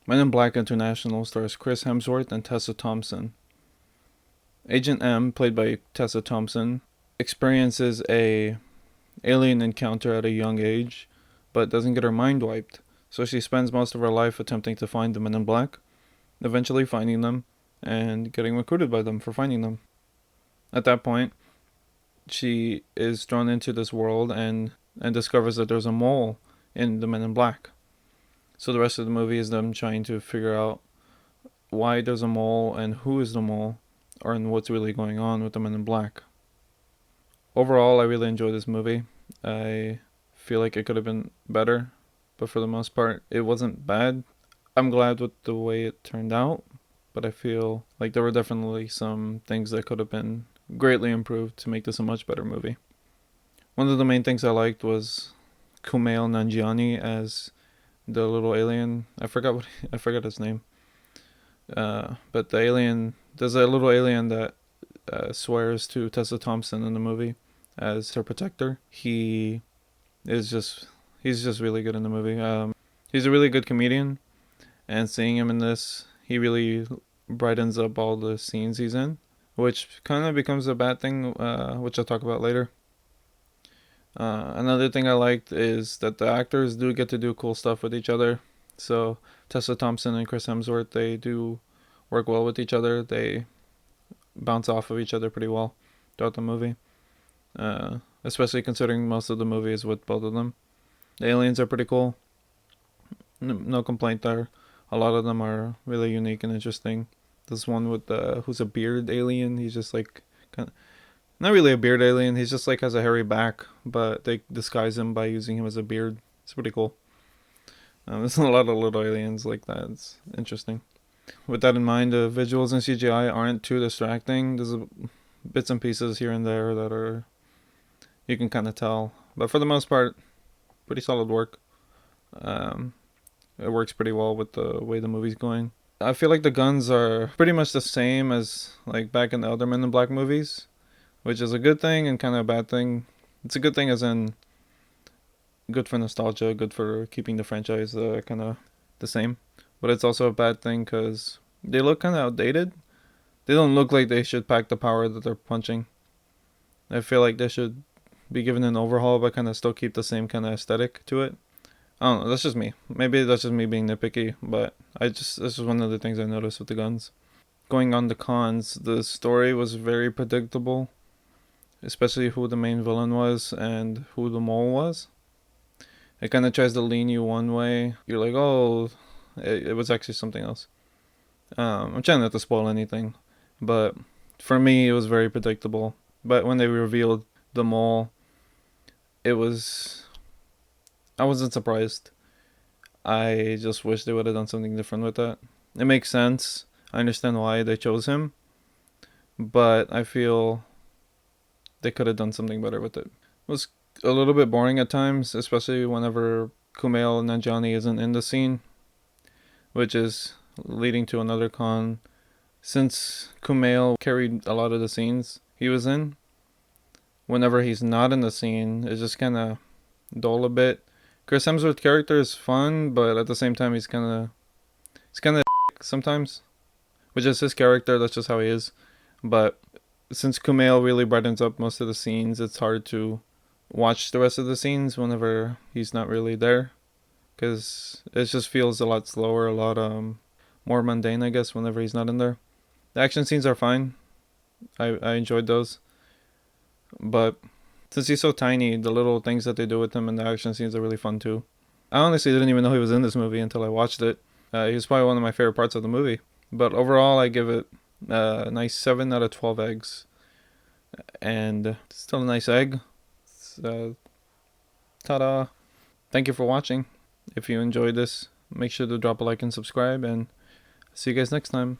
Men in Black International stars Chris Hemsworth and Tessa Thompson. Agent M, played by Tessa Thompson, experiences a alien encounter at a young age, but doesn't get her mind wiped. So she spends most of her life attempting to find the Men in Black, eventually finding them, and getting recruited by them for finding them. At that point, she is drawn into this world and discovers that there's a mole in the Men in Black. So the rest of the movie is them trying to figure out why there's a mole and who is the mole, or and what's really going on with the Men in Black. Overall, I really enjoyed this movie. I feel like it could have been better, but for the most part, it wasn't bad. I'm glad with the way it turned out, but I feel like there were definitely some things that could have been greatly improved to make this a much better movie. One of the main things I liked was Kumail Nanjiani as the little alien. I forgot his name. But the alien, there's a little alien that swears to Tessa Thompson in the movie as her protector. Is just he's just really good in the movie. He's a really good comedian, and seeing him in this, he really brightens up all the scenes he's in, which kind of becomes a bad thing, which I'll talk about later. Another thing I liked is that the actors do get to do cool stuff with each other. So Tessa Thompson and Chris Hemsworth, they do work well with each other. They bounce off of each other pretty well throughout the movie. Especially considering most of the movie is with both of them. The aliens are pretty cool. No complaint there. A lot of them are really unique and interesting. This one with who's a beard alien. He's just like not really a beard alien. He's just like has a hairy back, but they disguise him by using him as a beard. It's pretty cool. There's a lot of little aliens like that. It's interesting. With that in mind, the visuals and CGI aren't too distracting. There's bits and pieces here and there that are you can kind of tell, but for the most part, pretty solid work. Um, it works pretty well with the way the movie's going. I feel like the guns are pretty much the same as like back in the other Men in Black movies, which is a good thing and kind of a bad thing. It's a good thing as in good for nostalgia, good for keeping the franchise kind of the same, but it's also a bad thing because they look kind of outdated. They don't look like they should pack the power that they're punching. I feel like they should be given an overhaul, but kind of still keep the same kind of aesthetic to it. I don't know. That's just me. Maybe that's just me being nitpicky, but this is one of the things I noticed with the guns. Going on the cons, the story was very predictable, especially who the main villain was and who the mole was. It kind of tries to lean you one way. You're like, oh, it was actually something else. I'm trying not to spoil anything, but for me, it was very predictable. But when they revealed the mole, it was I wasn't surprised. I just wish they would have done something different with that. It makes sense. I understand why they chose him, but I feel they could have done something better with it. It was a little bit boring at times, especially whenever Kumail Nanjiani isn't in the scene, which is leading to another con. Since Kumail carried a lot of the scenes he was in, whenever he's not in the scene, it's just kind of dull a bit. Chris Hemsworth's character is fun, but at the same time he's kind of sometimes, which is his character. That's just how he is. But since Kumail really brightens up most of the scenes, it's hard to watch the rest of the scenes whenever he's not really there, because it just feels a lot slower, a lot more mundane, I guess, whenever he's not in there. The action scenes are fine. I enjoyed those, but since he's so tiny, the little things that they do with him in the action scenes are really fun too. I honestly didn't even know he was in this movie until I watched it. He was probably one of my favorite parts of the movie. But overall, I give it a nice 7 out of 12 eggs. And still a nice egg. Ta-da. Thank you for watching. If you enjoyed this, make sure to drop a like and subscribe. And see you guys next time.